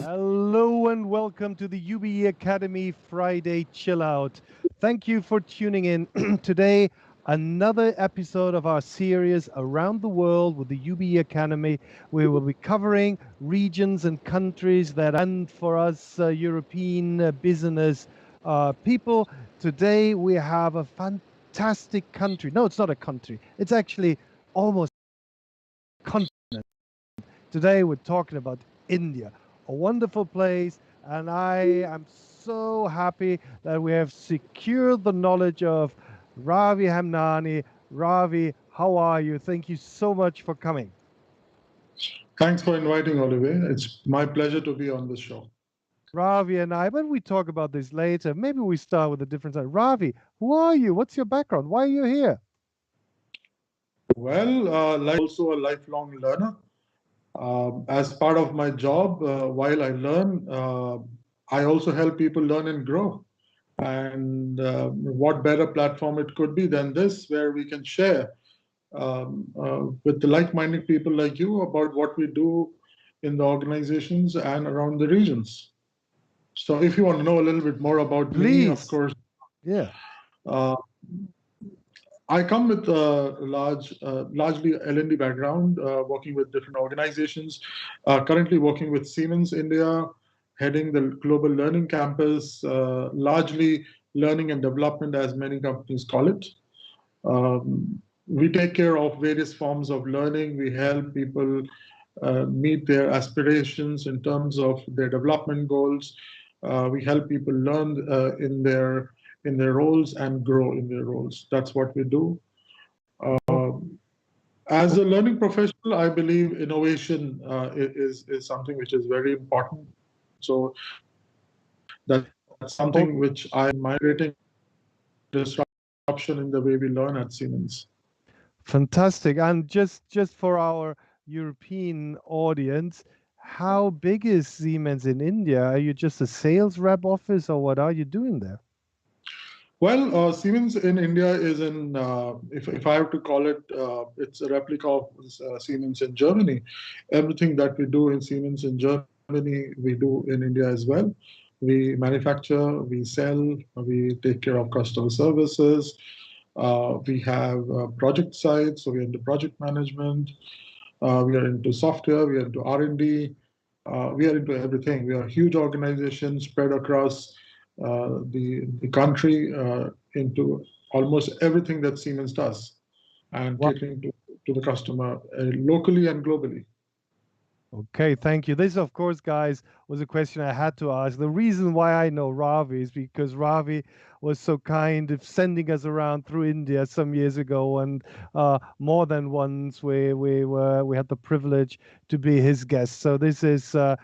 Hello and welcome to the UBE Academy Friday Chill Out. Thank you for tuning in. Today, another episode of our series Around the World with the UBE Academy. We will be covering regions and countries that and for us European business people. Today, we have a fantastic country. No, it's not a country. It's actually almost a continent. Today we're talking about India, a wonderful place, and I am so happy that we have secured the knowledge of Ravi Hamnani. Ravi, how are you? Thank you so much for coming. Thanks for inviting, Olivier. It's my pleasure to be on this show. Ravi and I, but we talk about this later. Maybe we start with a different side. Ravi, who are you? What's your background? Why are you here? Well, like also a lifelong learner. As part of my job, while I learn, I also help people learn and grow. And what better platform it could be than this, where we can share with the like-minded people like you about what we do in the organizations and around the regions. So if you want to know a little bit more about me, of Please. course, Yeah. uh, I come with a largely L&D background, working with different organizations. Currently working with Siemens India, heading the Global Learning Campus, largely learning and development, as many companies call it. We take care of various forms of learning. We help people meet their aspirations in terms of their development goals. We help people learn in their roles and grow in their roles. That's what we do. As a learning professional, I believe innovation is something which is very important. So that's something which I am migrating disruption in the way we learn at Siemens. Fantastic. And just for our European audience, how big is Siemens in India? Are you just a sales rep office or what are you doing there? Well, Siemens in India is if I have to call it, it's a replica of Siemens in Germany. Everything that we do in Siemens in Germany, we do in India as well. We manufacture, we sell, we take care of customer services. We have project sites, so we're into project management. We are into software, we are into R&D. We are into everything. We are a huge organization spread across the country into almost everything that Siemens does and Wow. catering to the customer locally and globally. Okay, thank you. This, of course, guys, was a question I had to ask. The reason why I know Ravi is because Ravi was so kind of sending us around through India some years ago, and more than once we had the privilege to be his guest. So this is a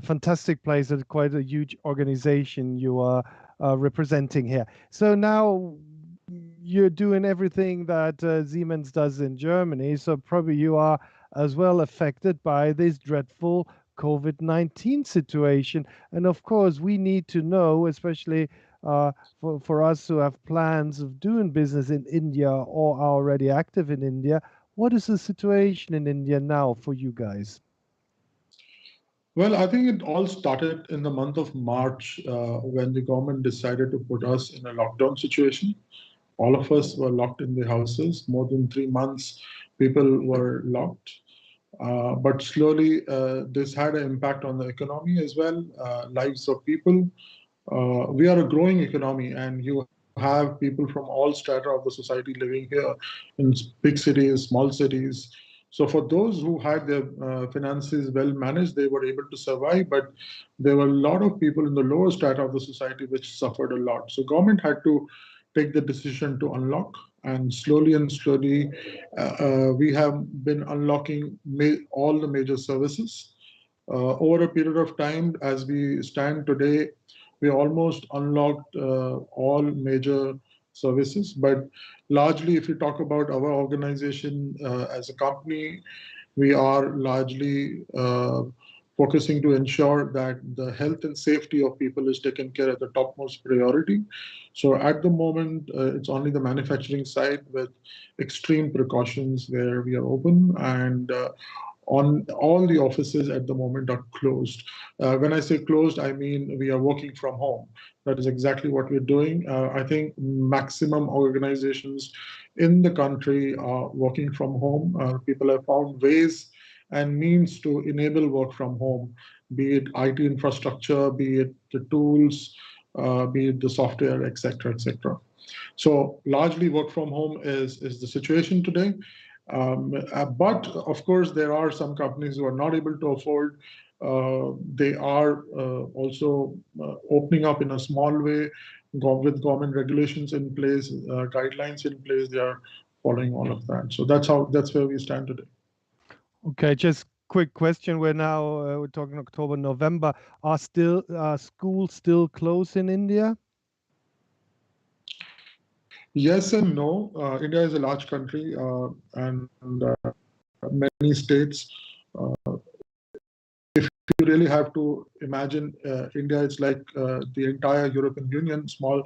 fantastic place and quite a huge organization you are representing here. So now you're doing everything that Siemens does in Germany. So probably you are as well affected by this dreadful COVID-19 situation. And of course, we need to know, especially for us who have plans of doing business in India or are already active in India, what is the situation in India now for you guys? Well, I think it all started in the month of March when the government decided to put us in a lockdown situation. All of us were locked in the houses. More than 3 months, people were locked. But slowly, this had an impact on the economy as well, lives of people. We are a growing economy, and you have people from all strata of the society living here in big cities, small cities. So for those who had their finances well managed, they were able to survive. But there were a lot of people in the lower strata of the society which suffered a lot. So government had to take the decision to unlock, and slowly we have been unlocking all the major services. Over a period of time, as we stand today, we almost unlocked all major services. But largely, if you talk about our organization as a company, we are largely focusing to ensure that the health and safety of people is taken care at the topmost priority. So at the moment, it's only the manufacturing side with extreme precautions where we are open, and on all the offices at the moment are closed. When I say closed, I mean we are working from home. That is exactly what we're doing. I think maximum organizations in the country are working from home. People have found ways and means to enable work from home, be it IT infrastructure, be it the tools, be it the software, etc., etc. So largely work from home is the situation today. But of course, there are some companies who are not able to afford. They are also opening up in a small way, with government regulations in place, guidelines in place. They are following all of that. So that's where we stand today. Okay, just quick question. We're talking October, November. Are schools still closed in India? Yes and no. India is a large country, and many states. You really have to imagine India is like the entire European Union, small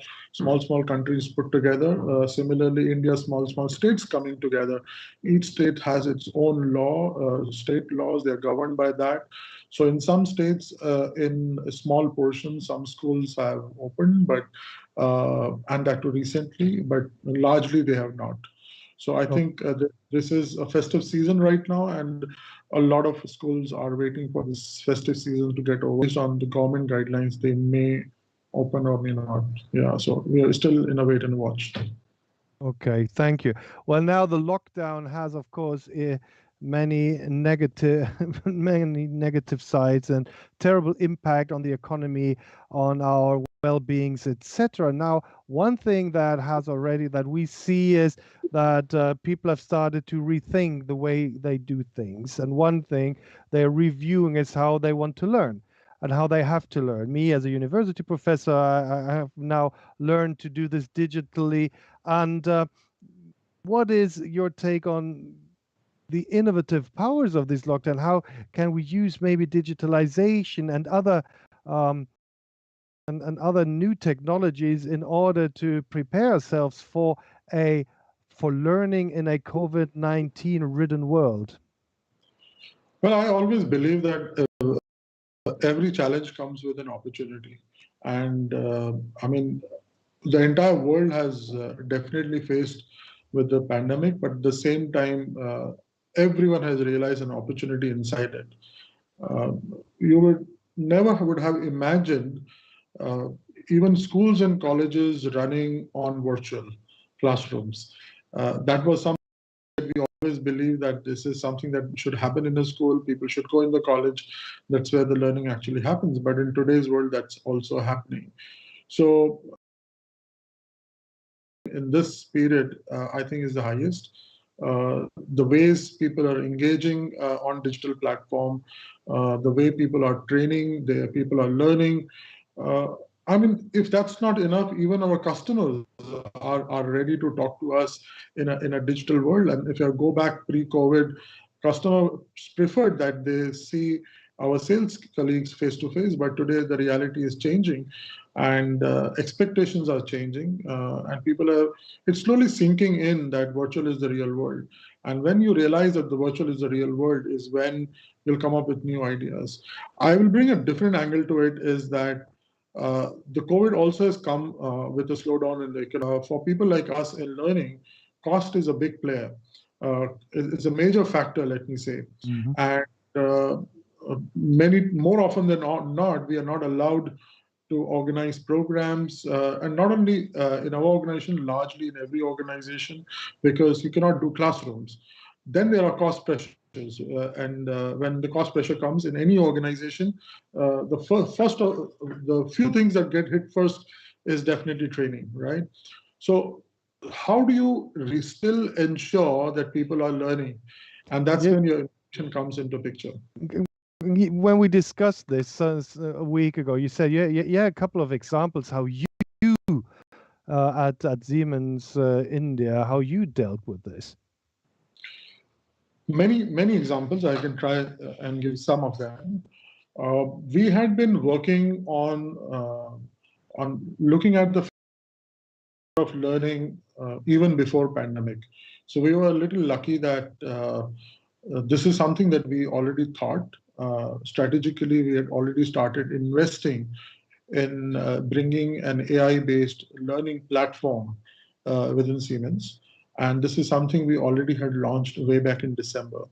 countries put together. Similarly, India, small states coming together. Each state has its own law, state laws. They are governed by that. So in some states, in a small portion, some schools have opened, but and that too recently, but largely they have not. So I think this is a festive season right now, and a lot of schools are waiting for this festive season to get over. Based on the government guidelines, they may open or may not. Yeah, so we are still in a wait and watch. Okay, thank you. Well, now the lockdown has, of course, many negative, many negative sides and terrible impact on the economy, on our well-beings, etc. Now, one thing that we see is that people have started to rethink the way they do things, and one thing they're reviewing is how they want to learn and how they have to learn. Me, as a university professor, I have now learned to do this digitally. And what is your take on the innovative powers of this lockdown? How can we use maybe digitalization and other and other new technologies in order to prepare ourselves for learning in a COVID-19 ridden world? Well, I always believe that every challenge comes with an opportunity, and I mean, the entire world has definitely faced with the pandemic, but at the same time, everyone has realized an opportunity inside it. Uh, you would never would have imagined uh, even schools and colleges running on virtual classrooms. That was something that we always believe that this is something that should happen in a school. People should go in the college. That's where the learning actually happens. But in today's world, that's also happening. So in this period, I think is the highest. The ways people are engaging on digital platform, the way people are training, the people are learning. Uh, I mean, if that's not enough, even our customers are ready to talk to us in a digital world. And if you go back pre-COVID, customers preferred that they see our sales colleagues face to face, but today the reality is changing, and expectations are changing, and people are it's slowly sinking in that virtual is the real world. And when you realize that the virtual is the real world is when you'll come up with new ideas. I will bring a different angle to it, is that the COVID also has come with a slowdown in the economy. For people like us in learning, cost is a big player. It's a major factor, let me say. Mhm. And many more often than not, we are not allowed to organize programs, and not only in our organization, largely in every organization, because you cannot do classrooms. Then there are cost pressures, and when the cost pressure comes in any organization, the few things that get hit first is definitely training, right? So how do you still ensure that people are learning? And that's Yeah, when your innovation comes into picture. when we discussed this a week ago, you said yeah, a couple of examples how you at Siemens India, how you dealt with this. Many examples. I can try and give some of them. We had been working on looking at the of learning even before pandemic. So we were a little lucky that This is something that we already thought. Strategically, we had already started investing in bringing an AI-based learning platform within Siemens. And this is something we already had launched way back in December.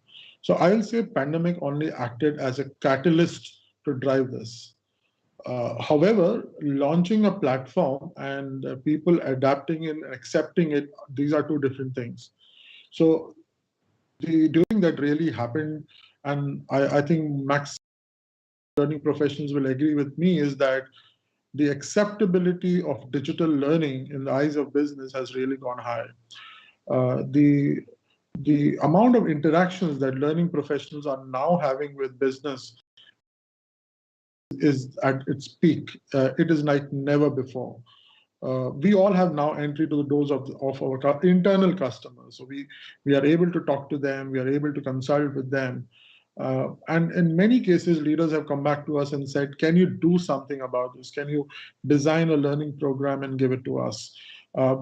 So I'll say pandemic only acted as a catalyst to drive this. However, launching a platform and people adapting and accepting it, these are two different things. So during that really happened, and I think max learning professionals will agree with me, is that the acceptability of digital learning in the eyes of business has really gone high. The amount of interactions that learning professionals are now having with business is at its peak. It is like never before. We all have now entry to the doors of our internal customers. So we are able to talk to them, we are able to consult with them. And in many cases, leaders have come back to us and said, can you do something about this? Can you design a learning program and give it to us?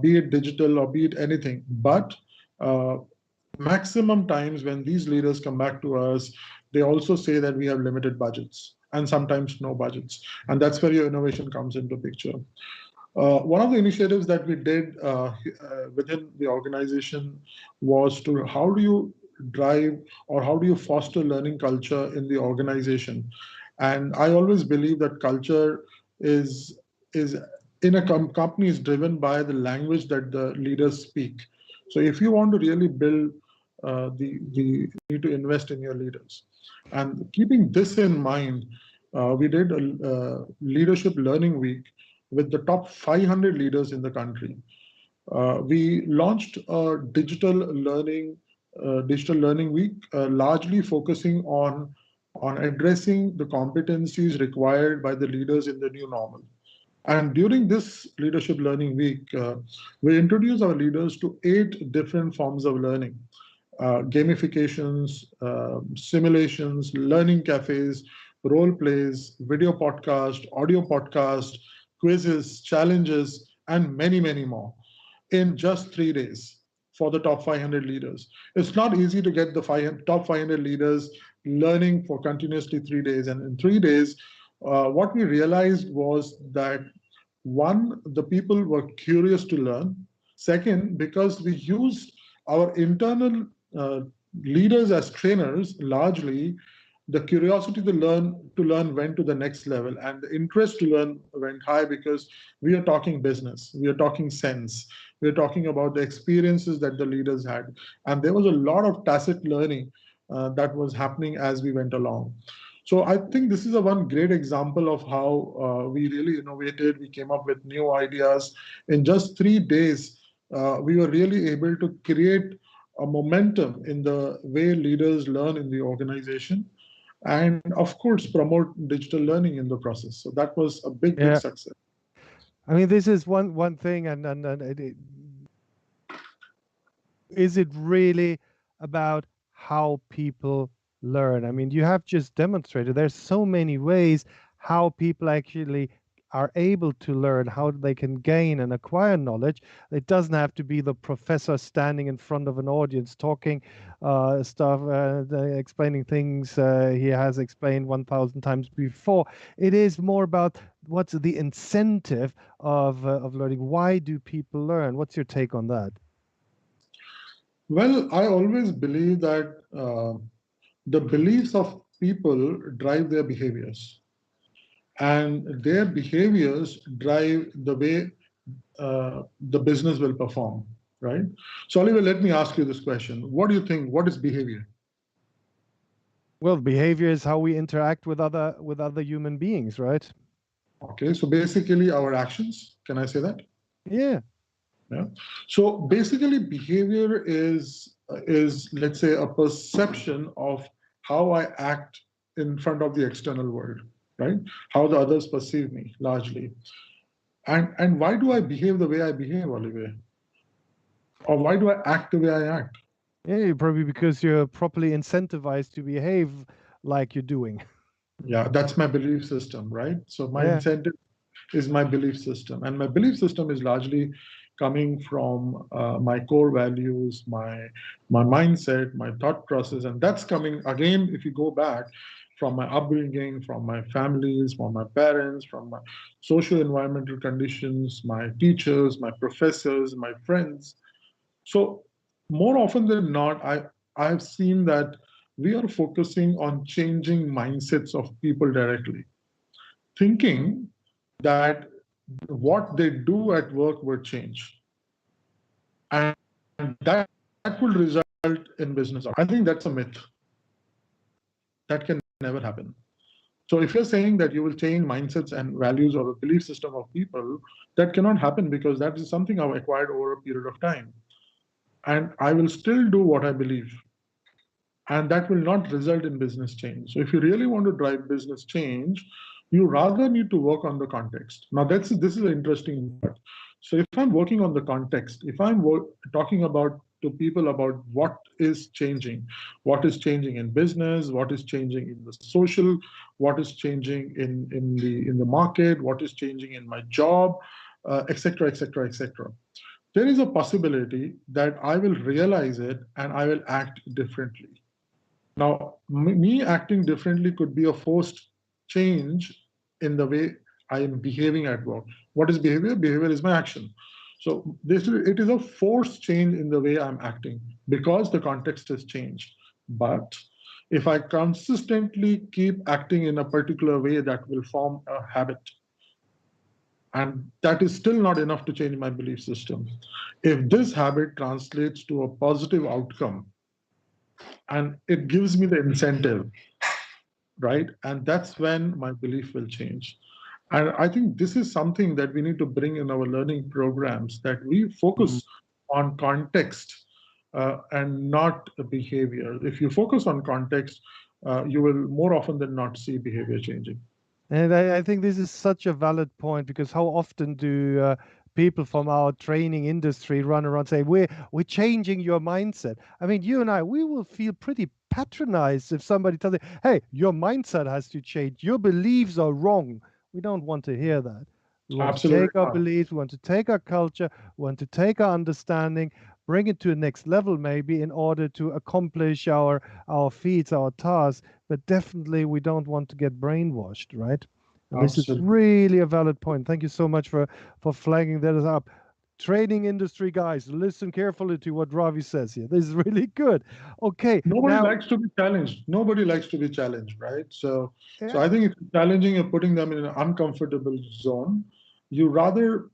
Be it digital or be it anything. But maximum times when these leaders come back to us, they also say that we have limited budgets and sometimes no budgets. And that's where your innovation comes into picture. One of the initiatives that we did within the organization was to how do you drive or how do you foster learning culture in the organization? And I always believe that culture is in a company is driven by the language that the leaders speak. So if you want to really build you need to invest in your leaders. And keeping this in mind, we did a leadership learning week with the top 500 leaders in the country. We launched a digital learning week, largely focusing on addressing the competencies required by the leaders in the new normal. And during this leadership learning week, we introduced our leaders to 8 different forms of learning. Gamifications, simulations, learning cafes, role plays, video podcast, audio podcast, quizzes, challenges, and many, many more in just 3 days for the top 500 leaders. It's not easy to get the top 500 leaders learning for continuously 3 days. And in 3 days, what we realized was that one, the people were curious to learn. Second, because we used our internal uh, leaders as trainers, largely, the curiosity to learn went to the next level, and the interest to learn went high because we are talking business, we are talking sense, we are talking about the experiences that the leaders had, and there was a lot of tacit learning that was happening as we went along. So I think this is a one great example of how we really innovated. We came up with new ideas in just 3 days. We were really able to create a momentum in the way leaders learn in the organization, and of course promote digital learning in the process. So that was a big Yeah. success. I mean, this is one thing, and is it really about how people learn? I mean, you have just demonstrated there's so many ways how people actually are able to learn, how they can gain and acquire knowledge. It doesn't have to be the professor standing in front of an audience talking stuff, explaining things he has explained 1,000 times before. It is more about what's the incentive of learning. Why do people learn? What's your take on that? Well, I always believe that the beliefs of people drive their behaviors, and their behaviors drive the way the business will perform, right? So, Oliver, let me ask you this question. What do you think? What is behavior? Well, behavior is how we interact with other human beings, right? Okay, so basically our actions. Can I say that? Yeah. Yeah. So basically, behavior is let's say a perception of how I act in front of the external world, right? How the others perceive me, largely. And why do I behave the way I behave, Olivier? Or why do I act the way I act? Yeah, probably because you're properly incentivized to behave like you're doing. Yeah, that's my belief system, right? So my Yeah. incentive is my belief system, and my belief system is largely coming from my core values, my mindset, my thought process, and that's coming again. If you go back from my upbringing, from my families, from my parents, from my social environmental conditions, my teachers, my professors, my friends. So more often than not, I've seen that we are focusing on changing mindsets of people directly, thinking that what they do at work will change. And that will result in business outcomes. I think that's a myth. That can never happen. So if you're saying that you will change mindsets and values or a belief system of people, that cannot happen because that is something I've acquired over a period of time. And I will still do what I believe. And that will not result in business change. So if you really want to drive business change, you rather need to work on the context. Now this is an interesting part. So if I'm working on the context, if I'm talking about to people about what is changing in business, what is changing in the social, what is changing in the market, what is changing in my job, etc., etc., etc. There is a possibility that I will realize it and I will act differently. Now, me acting differently could be a forced change in the way I am behaving at work. What is behavior? Behavior is my action. So it is a forced change in the way I'm acting because the context has changed. But if I consistently keep acting in a particular way, that will form a habit. And that is still not enough to change my belief system. If this habit translates to a positive outcome, and it gives me the incentive, right? And that's when my belief will change. And I think this is something that we need to bring in our learning programs, that we focus on context and not behavior. If you focus on context, you will more often than not see behavior changing. And I think this is such a valid point because how often do people from our training industry run around say we're changing your mindset? I mean, you and I, we will feel pretty patronized if somebody tells you, "Hey, your mindset has to change. Your beliefs are wrong." We don't want to hear that. We want to Absolutely take our not. beliefs, we want to take our culture, we want to take our understanding, bring it to a next level maybe in order to accomplish our feats, our tasks, but definitely we don't want to get brainwashed, right? And this is Absolutely. really a valid point. Thank you so much for flagging that up. Trading industry guys, listen carefully to what Ravi says here. This is really good. Okay, Nobody now, likes to be challenged. Nobody likes to be challenged, right? So yeah, I think if you're challenging and putting them in an uncomfortable zone, you rather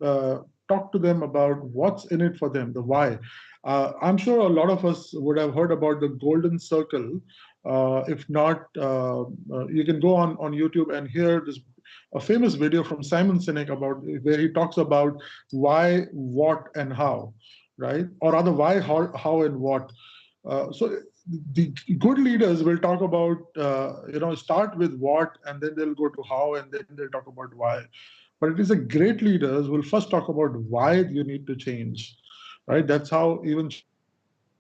talk to them about what's in it for them, the why. I'm sure a lot of us would have heard about the golden circle. If not, you can go on YouTube and hear this a famous video from Simon Sinek about where he talks about why, what, and how, right? Or rather, why, how, and what. So the good leaders will talk about, start with what, and then they'll go to how, and then they'll talk about why. But it is a great leaders who will first talk about why you need to change, right? That's how even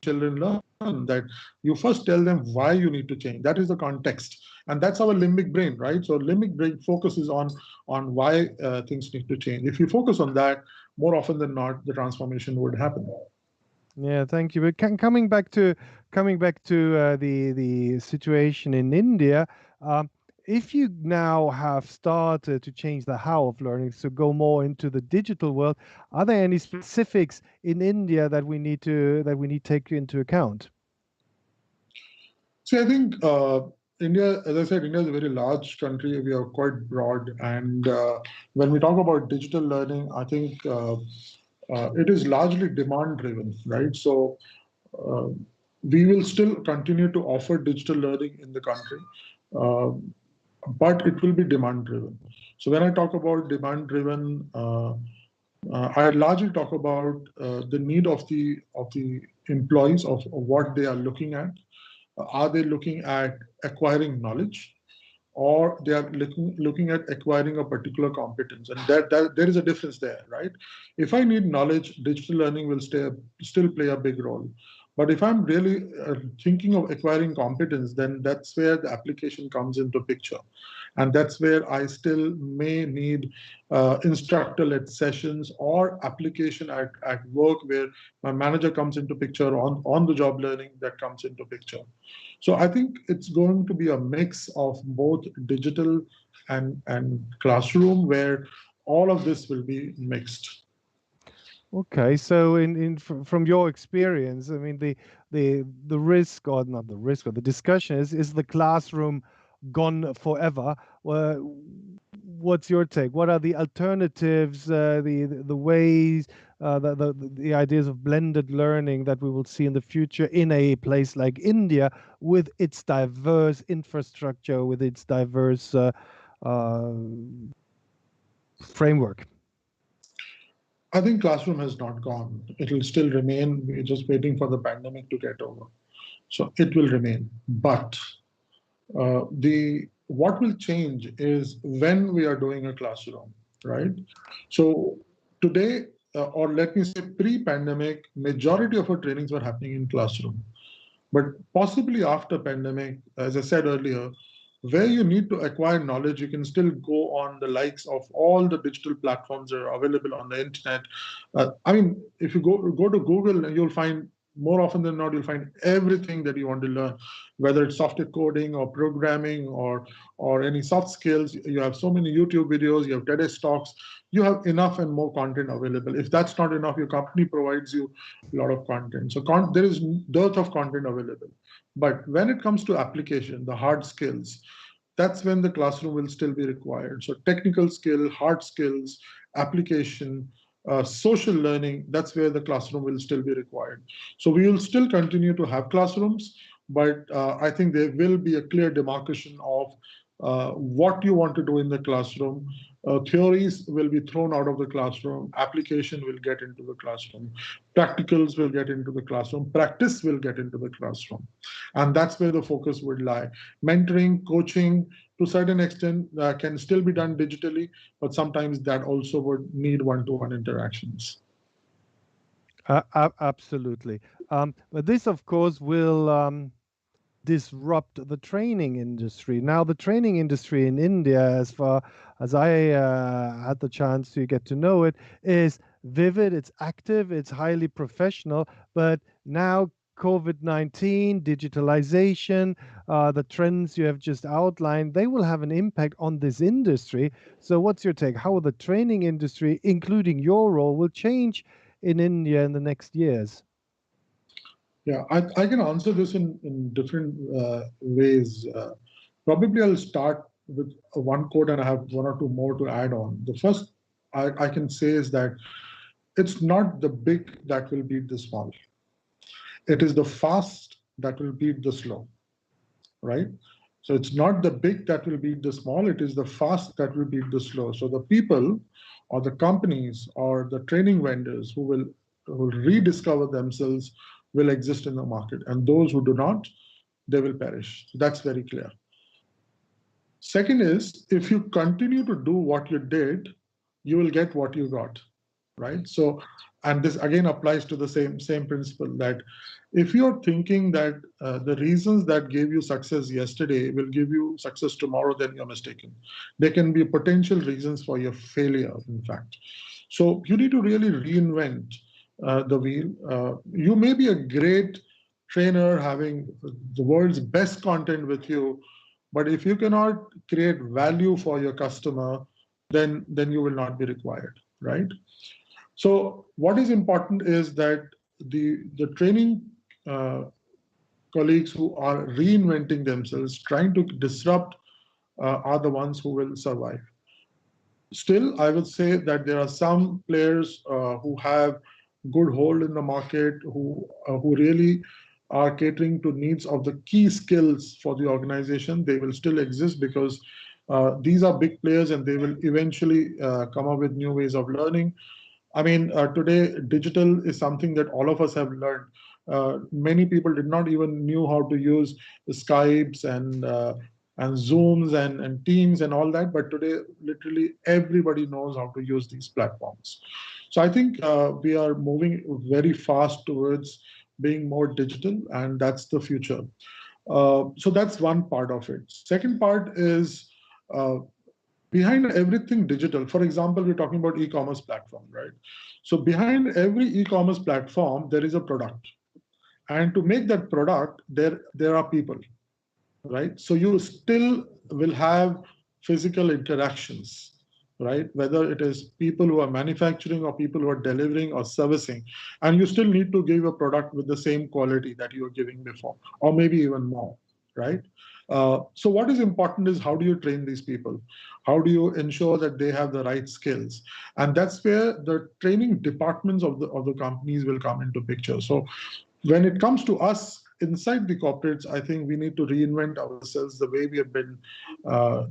children learn, that you first tell them why you need to change. That is the context. And that's our limbic brain, right? So limbic brain focuses on why things need to change. If you focus on that, more often than not, the transformation would happen. yeah, thank you. But coming back to the situation in India, um, if you now have started to change the how of learning to go more into the digital world, are there any specifics in India that we need to take into account? See, I think India, as I said, India is a very large country. We are quite broad. And when we talk about digital learning, I think it is largely demand driven, right? So uh, we will still continue to offer digital learning in the country, uh, but it will be demand driven. So when I talk about demand driven, I largely talk about the need of the employees of what they are looking at. Are they looking at acquiring knowledge, or they are looking at acquiring a particular competence? And that there is a difference there, right? If I need knowledge, digital learning will still play a big role. But if I'm really thinking of acquiring competence, then that's where the application comes into picture. And that's where I still may need instructor-led sessions or application at work where my manager comes into picture, on the job learning that comes into picture. So I think it's going to be a mix of both digital and classroom where all of this will be mixed. Okay, so from your experience, I mean the risk, or not the risk, or the discussion is the classroom gone forever? What's your take? What are the alternatives, the ways, the ideas of blended learning that we will see in the future in a place like India with its diverse infrastructure, with its diverse uh, framework? I think classroom has not gone. It will still remain. We're just waiting for the pandemic to get over. So it will remain. But the what will change is when we are doing a classroom, right? So today, or let me say pre-pandemic, majority of our trainings were happening in classroom. But possibly after pandemic, as I said earlier, where you need to acquire knowledge, you can still go on the likes of all the digital platforms that are available on the internet. I mean, if you go to Google, you'll find more often than not, you'll find everything that you want to learn, whether it's software coding or programming or any soft skills. You have so many YouTube videos, you have TEDx talks, you have enough and more content available. If that's not enough, your company provides you a lot of content. So there is dearth of content available. But when it comes to application, the hard skills, that's when the classroom will still be required. So technical skill, hard skills, application, social learning, that's where the classroom will still be required. So we will still continue to have classrooms, but I think there will be a clear demarcation of what you want to do in the classroom. Theories will be thrown out of the classroom, application will get into the classroom, practicals will get into the classroom, practice will get into the classroom. And that's where the focus would lie. Mentoring, coaching, to a certain extent, can still be done digitally, but sometimes that also would need one-to-one interactions. Absolutely. But this, of course, will disrupt the training industry. Now, the training industry in India, as far as I had the chance to get to know it, is vivid, it's active, it's highly professional. But now, COVID-19, digitalization, the trends you have just outlined, they will have an impact on this industry. So, what's your take? How the training industry, including your role, will change in India in the next years? Yeah, I can answer this in different ways. Probably I'll start with one quote and I have one or two more to add on. The first I can say is that it's not the big that will beat the small. It is the fast that will beat the slow, right? So it's not the big that will beat the small, it is the fast that will beat the slow. So the people or the companies or the training vendors who will rediscover themselves will exist in the market. And those who do not, they will perish. That's very clear. Second is, if you continue to do what you did, you will get what you got, right? So, and this again applies to the same principle that if you're thinking that the reasons that gave you success yesterday will give you success tomorrow, then you're mistaken. There can be potential reasons for your failure, in fact. So you need to really reinvent the wheel. You may be a great trainer having the world's best content with you, but if you cannot create value for your customer, then you will not be required, right? So what is important is that the training colleagues who are reinventing themselves, trying to disrupt, are the ones who will survive. Still, I would say that there are some players who have good hold in the market, who really are catering to needs of the key skills for the organization. They will still exist because these are big players and they will eventually come up with new ways of learning. I mean, today digital is something that all of us have learned. Many people did not even knew how to use Skypes and Zooms and Teams and all that, but today literally everybody knows how to use these platforms. So I think we are moving very fast towards being more digital, and that's the future. So that's one part of it. Second part is uh, behind everything digital. For example, we're talking about e-commerce platform, right? So behind every e-commerce platform, there is a product. And to make that product, there are people, right? So you still will have physical interactions, right? Whether it is people who are manufacturing or people who are delivering or servicing, and you still need to give a product with the same quality that you were giving before, or maybe even more, right? So what is important is how do you train these people? How do you ensure that they have the right skills? And that's where the training departments of the companies will come into picture. So when it comes to us inside the corporates, I think we need to reinvent ourselves the way we have been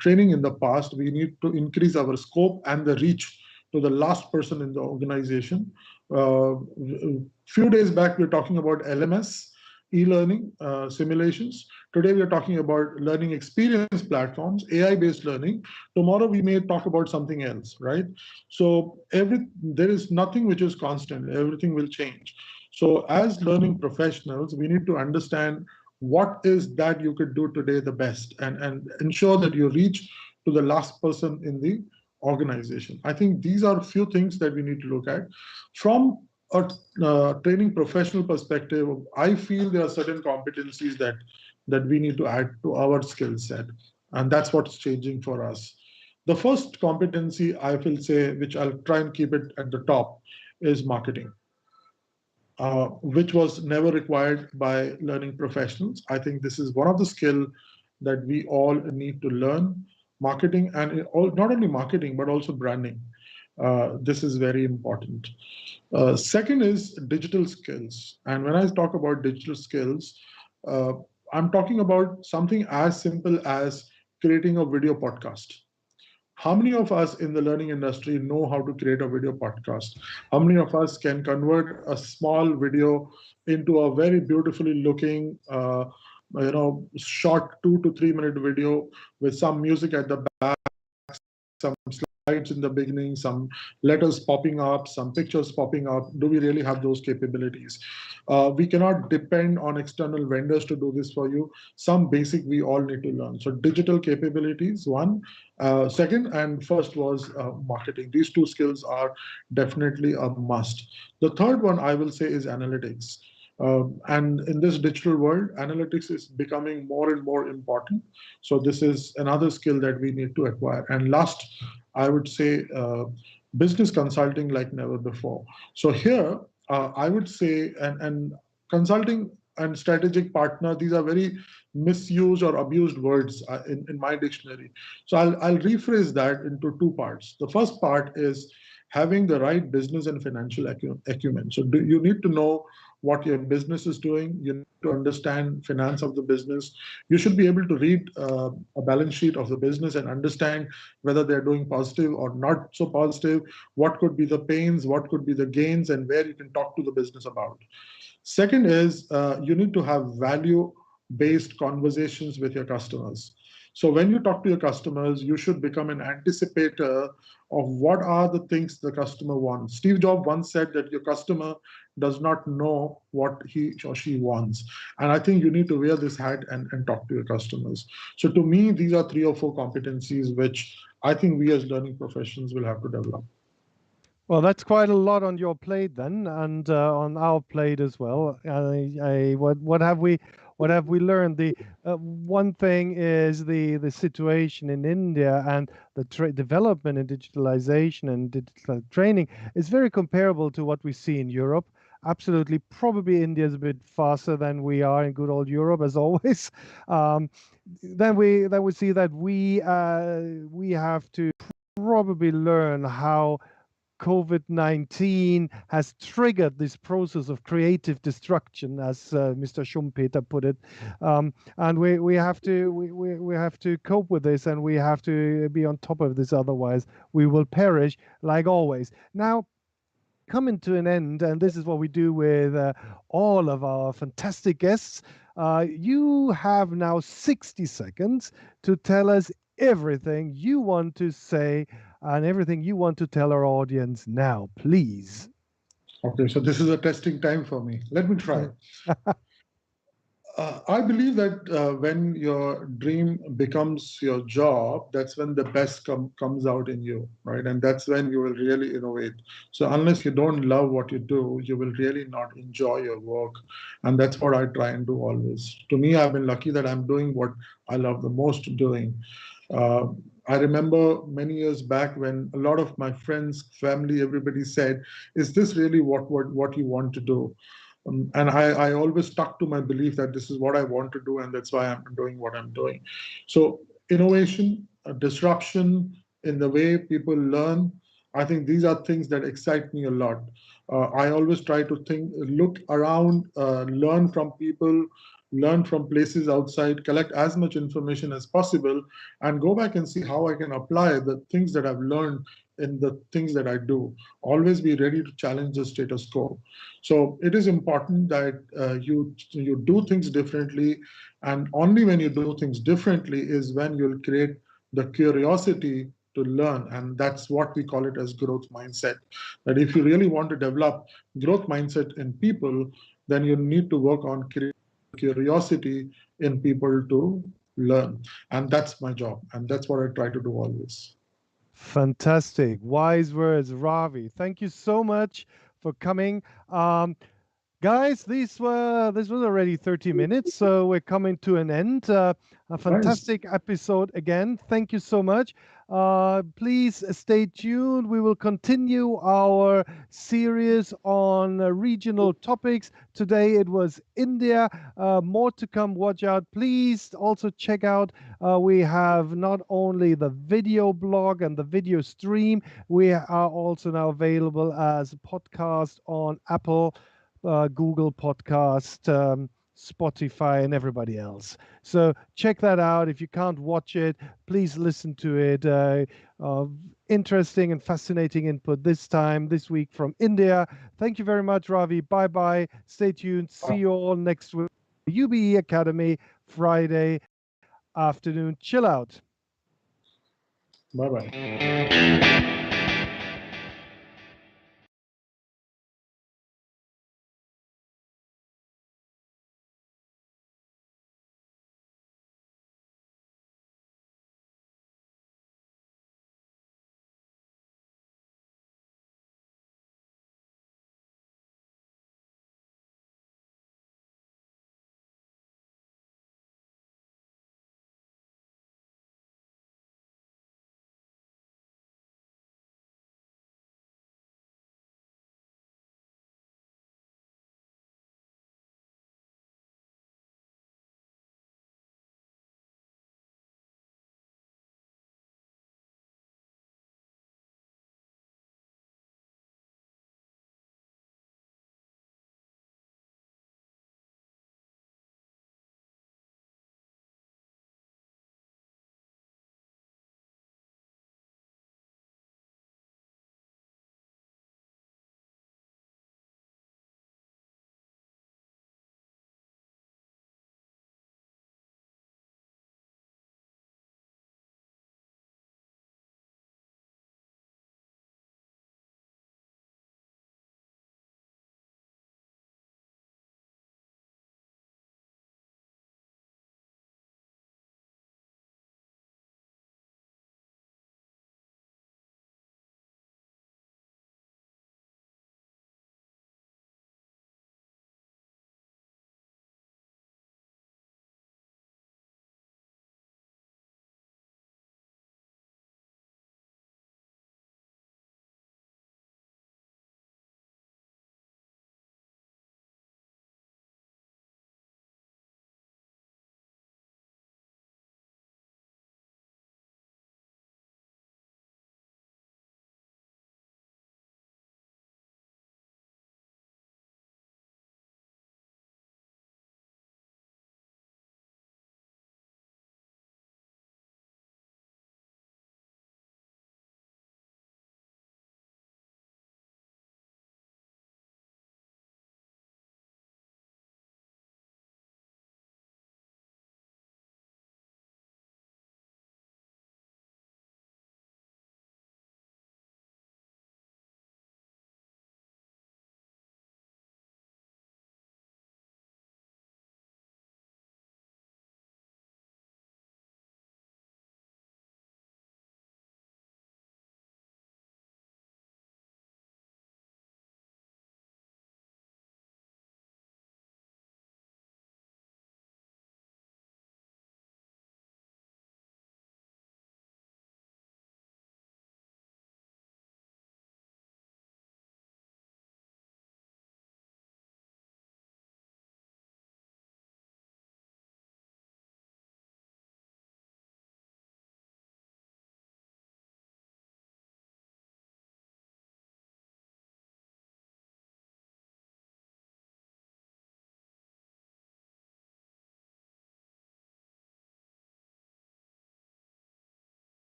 training in the past. We need to increase our scope and the reach to the last person in the organization. Few days back, we were talking about LMS, e-learning simulations. Today, we are talking about learning experience platforms, AI-based learning. Tomorrow, we may talk about something else, right? So there is nothing which is constant. Everything will change. So as learning professionals, we need to understand what is that you could do today the best, and ensure that you reach to the last person in the organization. I think these are a few things that we need to look at. From a training professional perspective, I feel there are certain competencies that we need to add to our skill set, and that's what's changing for us. The first competency I will say, which I'll try and keep it at the top, is marketing, which was never required by learning professionals. I think this is one of the skill that we all need to learn. Marketing, and not only marketing, but also branding. This is very important. Second is digital skills. And when I talk about digital skills, uh, I'm talking about something as simple as creating a video podcast. How many of us in the learning industry know how to create a video podcast? How many of us can convert a small video into a very beautifully looking, short 2 to 3 minute video with some music at the back, some slides in the beginning, some letters popping up, some pictures popping up? Do we really have those capabilities? We cannot depend on external vendors to do this for you. Some basic we all need to learn. So digital capabilities, one. Second and first was marketing. These two skills are definitely a must. The third one I will say is analytics. And in this digital world, analytics is becoming more and more important. So this is another skill that we need to acquire. And last, I would say business consulting like never before. So here, I would say, and consulting and strategic partner, these are very misused or abused words in my dictionary. So I'll rephrase that into two parts. The first part is having the right business and financial acumen. So you need to know what your business is doing. You need to understand finance of the business. You should be able to read a balance sheet of the business and understand whether they're doing positive or not so positive, what could be the pains, what could be the gains, and where you can talk to the business about. Second is you need to have value-based conversations with your customers. So when you talk to your customers, you should become an anticipator of what are the things the customer wants. Steve Jobs once said that your customer does not know what he or she wants. And I think you need to wear this hat and talk to your customers. So to me, these are 3 or 4 competencies which I think we as learning professions will have to develop. Well, that's quite a lot on your plate then, and on our plate as well. What have we learned? The one thing is the situation in India, and the development in digitalization and digital training is very comparable to what we see in Europe. Absolutely, probably India is a bit faster than we are in good old Europe, as always. Um, then we see that we have to probably learn how COVID-19 has triggered this process of creative destruction, as Mr. Schumpeter put it, and we have to we have to cope with this, and we have to be on top of this. Otherwise, we will perish, like always. Now, coming to an end, and this is what we do with all of our fantastic guests. You have now 60 seconds to tell us everything you want to say and everything you want to tell our audience now, please. Okay, so this is a testing time for me. Let me try. I believe that when your dream becomes your job, that's when the best comes out in you, right? And that's when you will really innovate. So unless you don't love what you do, you will really not enjoy your work. And that's what I try and do always. To me, I've been lucky that I'm doing what I love the most doing. Uh, I remember many years back when a lot of my friends, family, everybody said, "Is this really what you want to do?" And I always stuck to my belief that this is what I want to do, and that's why I'm doing what I'm doing. So innovation, disruption in the way people learn, I think these are things that excite me a lot. I always try to look around, learn from people, learn from places outside, collect as much information as possible, and go back and see how I can apply the things that I've learned in the things that I do. Always be ready to challenge the status quo. So it is important that you do things differently, and only when you do things differently is when you'll create the curiosity to learn, and that's what we call it as growth mindset. That if you really want to develop growth mindset in people, then you need to work on curiosity in people to learn, and that's my job, and that's what I try to do always. Fantastic. Wise words, Ravi. Thank you so much for coming. Guys, this was already 30 minutes, so we're coming to an end. A Nice. fantastic episode again. Thank you so much. Please stay tuned. We will continue our series on regional topics. Today it was India. More to come. Watch out. Please also check out. We have not only the video blog and the video stream. We are also now available as a podcast on Apple, Google Podcast, Spotify, and everybody else. So check that out. If you can't watch it, please listen to it. Interesting and fascinating input this week from India. Thank you very much, Ravi. Bye bye. Stay tuned. See you all next week. UBE Academy Friday afternoon chill out. Bye bye.